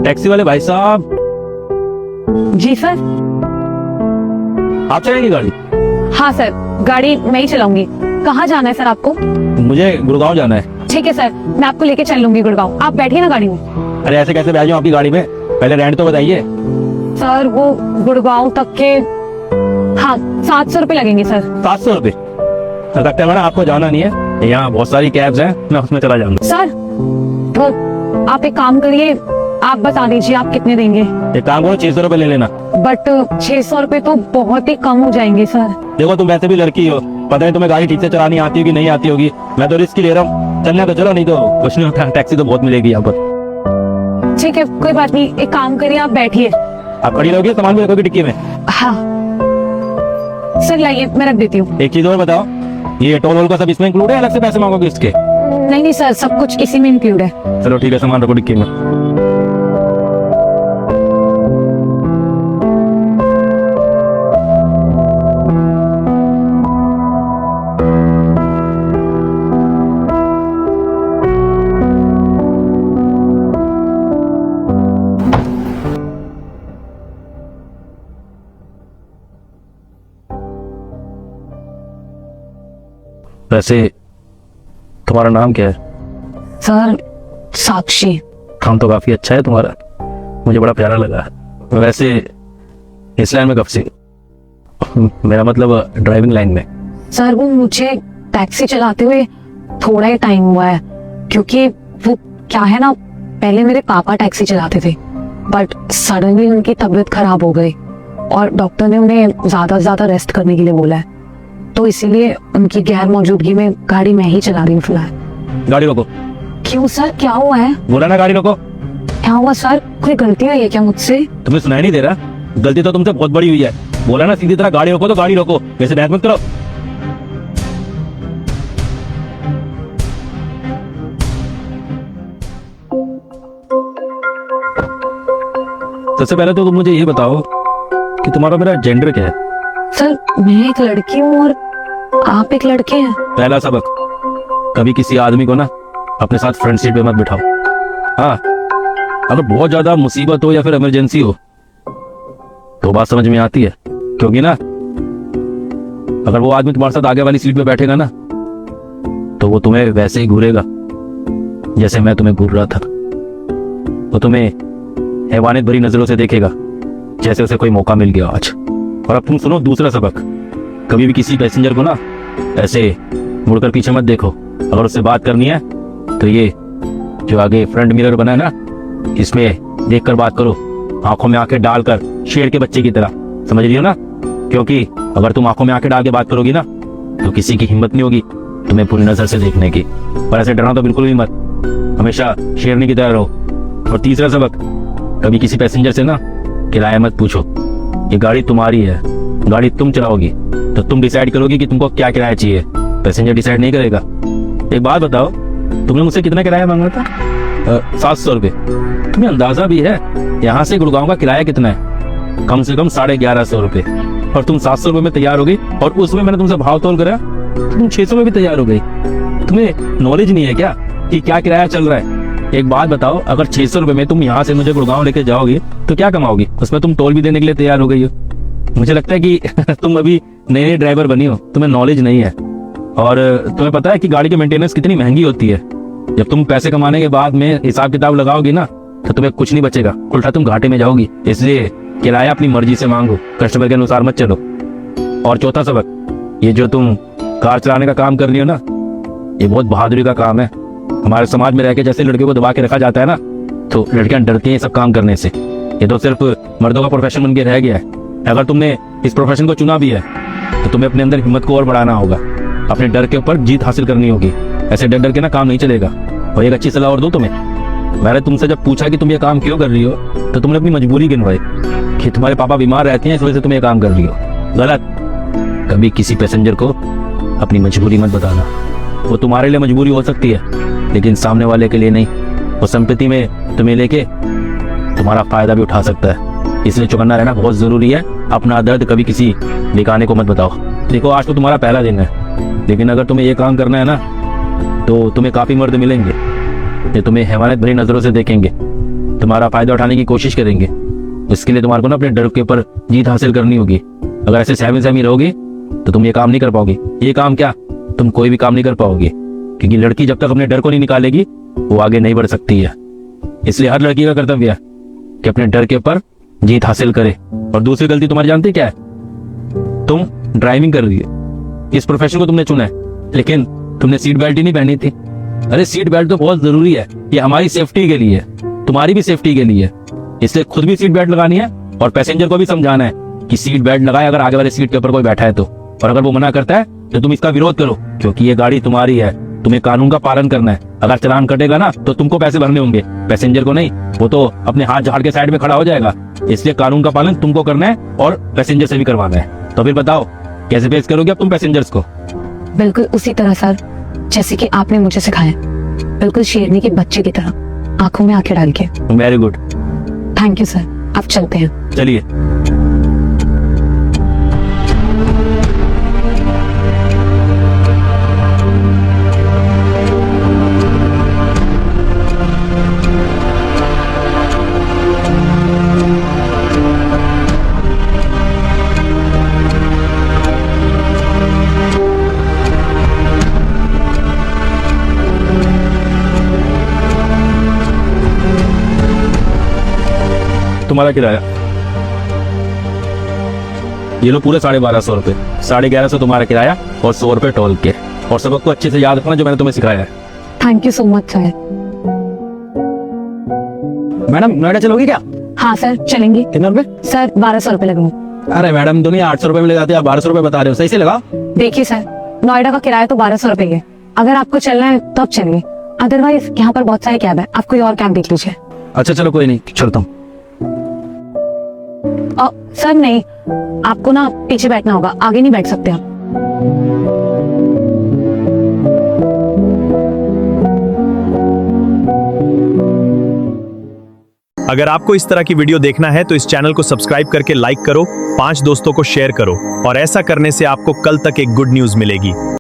Taxi वाले भाई साहब, जी सर। आप चलाएंगे गाड़ी? हाँ सर, गाड़ी मैं ही चलाऊंगी। कहाँ जाना है सर आपको? मुझे गुड़गांव जाना है। ठीक है सर, मैं आपको लेके चल लूंगी गुड़गांव। आप बैठिए ना गाड़ी में। अरे ऐसे कैसे बैठ जाऊं आपकी गाड़ी में? पहले रेंट तो बताइए। सर वो गुड़गांव तक के, हाँ 700 रुपए लगेंगे सर। 700 रुपए? लगता है मैडम आपको जाना नहीं है, यहाँ बहुत सारी कैब्स हैं, मैं उसमें चला जाऊंगा। सर वो आप एक काम करिए, आप बता दीजिए आप कितने देंगे। एक काम करो, 600 रुपए ले लेना। बट 600 रुपए तो बहुत ही कम हो जाएंगे सर। देखो तुम वैसे भी लड़की हो, पता नहीं तुम्हें गाड़ी ठीक से चलानी आती होगी नहीं आती होगी। मैं तो रिस्क ले रहा हूँ, चलना तो चलो, नहीं तो कुछ नहीं होता। टैक्सी तो बहुत मिलेगी यहाँ पर। ठीक है कोई बात नहीं, एक काम करिए आप बैठिए। आप खड़ी रहोगी, सामान भी रखोगी डिक्की में? हाँ सर लाइए, मैं रख देती हूँ। एक चीज और बताओ, ये टोल वोल का सब इसमें इंक्लूड है, अलग से पैसे मांगोगे इसके? नहीं नहीं सर, सब कुछ इसी में इंक्लूड है। चलो ठीक है, सामान रखो डिक्की में। वैसे तुम्हारा नाम क्या है? सर साक्षी। काम तो काफी अच्छा है तुम्हारा, मुझे बड़ा प्यारा लगा। वैसे इस लाइन में कब से? मेरा मतलब ड्राइविंग लाइन में। सर वो मुझे टैक्सी चलाते हुए थोड़ा ही टाइम हुआ है, क्योंकि वो क्या है ना, पहले मेरे पापा टैक्सी चलाते थे, बट सडनली उनकी तबीयत खराब हो गई और डॉक्टर ने उन्हें ज्यादा से ज्यादा रेस्ट करने के लिए बोला है, तो इसीलिए उनकी गैर मौजूदगी में गाड़ी मैं ही चला रही हूँ फिलहाल। गाड़ी रोको। क्यों सर, क्या हुआ है? बोला ना गाड़ी रोको। क्या हुआ सर, कोई गलती हुई है क्या मुझसे? तुम्हें सुनाई नहीं दे रहा? गलती तो तुमसे बहुत बड़ी हुई है। बोला ना सीधी तरह गाड़ी रोको तो गाड़ी रोको, वैसे बहस मत करो। सबसे पहले तो तुम मुझे ये बताओ कि तुम्हारा मेरा जेंडर क्या है? सर मैं एक लड़की हूँ और आप एक लड़के हैं। पहला सबक, कभी किसी आदमी को ना अपने साथ फ्रंट सीट पे मत बिठाओ। हाँ, अगर बहुत ज्यादा मुसीबत हो या फिर इमरजेंसी हो तो बात समझ में आती है, क्योंकि ना अगर वो आदमी तुम्हारे साथ आगे वाली सीट पे बैठेगा ना तो वो तुम्हें वैसे ही घूरेगा जैसे मैं तुम्हें घूर रहा था। वो तुम्हें हैवानियत भरी नजरों से देखेगा जैसे उसे कोई मौका मिल गया आज। और अब तुम सुनो दूसरा सबक, कभी भी किसी पैसेंजर को ना ऐसे मुड़कर पीछे मत देखो। अगर उससे बात करनी है तो ये जो आगे फ्रंट मिरर बना है ना, इसमें देखकर बात करो, आंखों में आंखें डालकर, शेर के बच्चे की तरह, समझ रही हो ना? क्योंकि अगर तुम आंखों में आंखें डाल के बात करोगी ना तो किसी की हिम्मत नहीं होगी तुम्हें पूरी नजर से देखने की। पर ऐसे डरना तो बिल्कुल भी मत, हमेशा शेरनी की तरह रहो। और तीसरा सबक, कभी किसी पैसेंजर से ना किराया मत पूछो। ये गाड़ी तुम्हारी है, गाड़ी तुम चलाओगी तो तुम डिसाइड करोगी कि तुमको क्या किराया चाहिए, पैसेंजर डिसाइड नहीं करेगा। एक बात बताओ, तुमने मुझसे कितना किराया मांगा था? 700 रुपए। तुम्हें अंदाजा भी है यहाँ से गुड़गांव का किराया कितना है? कम से कम 1150 रुपए। और तुम 700 रुपए में तैयार हो गई, और उसमें मैंने तुमसे भाव तोल करा तुम 600 में भी तैयार हो गई। तुम्हें नॉलेज नहीं है क्या कि क्या किराया चल रहा है? एक बात बताओ, अगर 600 रुपए में तुम यहाँ से मुझे गुड़गांव लेके जाओगी तो क्या कमाओगी? उसमें तुम टोल भी देने के लिए तैयार हो गई हो। मुझे लगता है कि तुम अभी नई नई ड्राइवर बनी हो, तुम्हें नॉलेज नहीं है। और तुम्हें पता है कि गाड़ी की मेंटेनेंस कितनी महंगी होती है। जब तुम पैसे कमाने के बाद में हिसाब किताब लगाओगी ना तो तुम्हें कुछ नहीं बचेगा, उल्टा तुम घाटे में जाओगी। इसलिए किराया अपनी मर्जी से मांगो, कस्टमर के अनुसार मत चलो। और चौथा सबक, ये जो तुम कार चलाने का काम कर रही हो ना, ये बहुत बहादुरी का काम है। हमारे समाज में रह के जैसे लड़कियों को दबा के रखा जाता है ना, तो लड़कियां डरती हैं सब काम करने से। ये तो सिर्फ मर्दों का प्रोफेशन बन के रह गया है। अगर तुमने इस प्रोफेशन को चुना भी है तो तुम्हें अपने अंदर हिम्मत को और बढ़ाना होगा, अपने डर के ऊपर जीत हासिल करनी होगी। ऐसे डर डर के ना काम नहीं चलेगा। और एक अच्छी सलाह और दूं तुम्हें, मैंने तुमसे जब पूछा कि तुम ये काम क्यों कर रही हो तो तुमने अपनी मजबूरी गिनवाई कि तुम्हारे पापा बीमार रहते हैं इस वजह से तुम ये काम कर रही हो। गलत। कभी किसी पैसेंजर को अपनी मजबूरी मत बताना। वो तुम्हारे लिए मजबूरी हो सकती है लेकिन सामने वाले के लिए नहीं। वो संपत्ति में तुम्हें लेके तुम्हारा फायदा भी उठा सकता है। इसलिए चौकन्ना रहना बहुत जरूरी है। अपना दर्द कभी किसी बेगाने को मत बताओ। देखो आज तो तुम्हारा पहला दिन है, लेकिन अगर तुम्हें ये काम करना है ना तो तुम्हें काफी मर्द मिलेंगे जो तुम्हें हैवानियत भरी नजरों से देखेंगे। तुम्हारा फायदा उठाने की कोशिश करेंगे। इसके लिए तुम्हारे को ना अपने डर के ऊपर जीत हासिल करनी होगी। अगर ऐसे सहमी सहमी रहोगे तो तुम ये काम नहीं कर पाओगे। ये काम क्या, तुम कोई भी काम नहीं कर पाओगे, क्योंकि लड़की जब तक अपने डर को नहीं निकालेगी वो आगे नहीं बढ़ सकती है। इसलिए हर लड़की का कर्तव्य है कि अपने डर के ऊपर जीत हासिल करे। और दूसरी गलती तुम्हारी जानती क्या है? तुम ड्राइविंग कर रही है, इस प्रोफेशन को तुमने चुना है, लेकिन तुमने सीट बेल्ट ही नहीं पहनी थी। अरे सीट बेल्ट तो बहुत जरूरी है, ये हमारी सेफ्टी के लिए, तुम्हारी भी सेफ्टी के लिए। इसलिए खुद भी सीट बेल्ट लगानी है और पैसेंजर को भी समझाना है कि सीट बेल्ट लगाए अगर आगे वाले सीट के ऊपर कोई बैठा है तो। और अगर वो मना करता है तो तुम इसका विरोध करो, क्योंकि ये गाड़ी तुम्हारी है, तुम्हें कानून का पालन करना है। अगर चालान कटेगा ना तो तुमको पैसे भरने होंगे, पैसेंजर को नहीं। वो तो अपने हाथ झाड़ के साइड में खड़ा हो जाएगा। इसलिए कानून का पालन तुमको करना है और पैसेंजर से भी करवाना है। तो फिर बताओ कैसे फेस करोगे अब तुम पैसेंजर्स को? बिल्कुल उसी तरह सर जैसे कि आपने मुझे सिखाया, बिल्कुल शेरनी के बच्चे की तरह, आंखों में आंखें डाल के। Very good, thank you sir, अब चलते हैं। चलिए। तुम्हारा किराया ये लो, पूरे 1250 रुपए। 1150 तुम्हारा किराया और 100 रुपए टोल के। और सबक को अच्छे से याद रखना जो मैंने तुम्हें सिखाया है। Thank you so much sir. Madam Noida चलोगी क्या? हाँ सर चलेंगे। कितने रुपए? सर 1200 रुपए लगेंगे। अरे मैडम दुनिया 800 रुपए में ले जाते हैं, आप 1200 रुपए बता रहे हो, सही से लगाओ। देखिए सर, नोएडा का किराया तो 1200 रुपए है। अगर आपको चलना है तो आप चलिए, अदरवाइज यहाँ पर बहुत सारे कैब है, आप कोई और कैब देख लीजिए। अच्छा चलो कोई नहीं, चलता हूँ। सर नहीं, आपको ना पीछे बैठना होगा, आगे नहीं बैठ सकते आप। अगर आपको इस तरह की वीडियो देखना है तो इस चैनल को सब्सक्राइब करके लाइक करो, 5 दोस्तों को शेयर करो और ऐसा करने से आपको कल तक एक गुड न्यूज मिलेगी।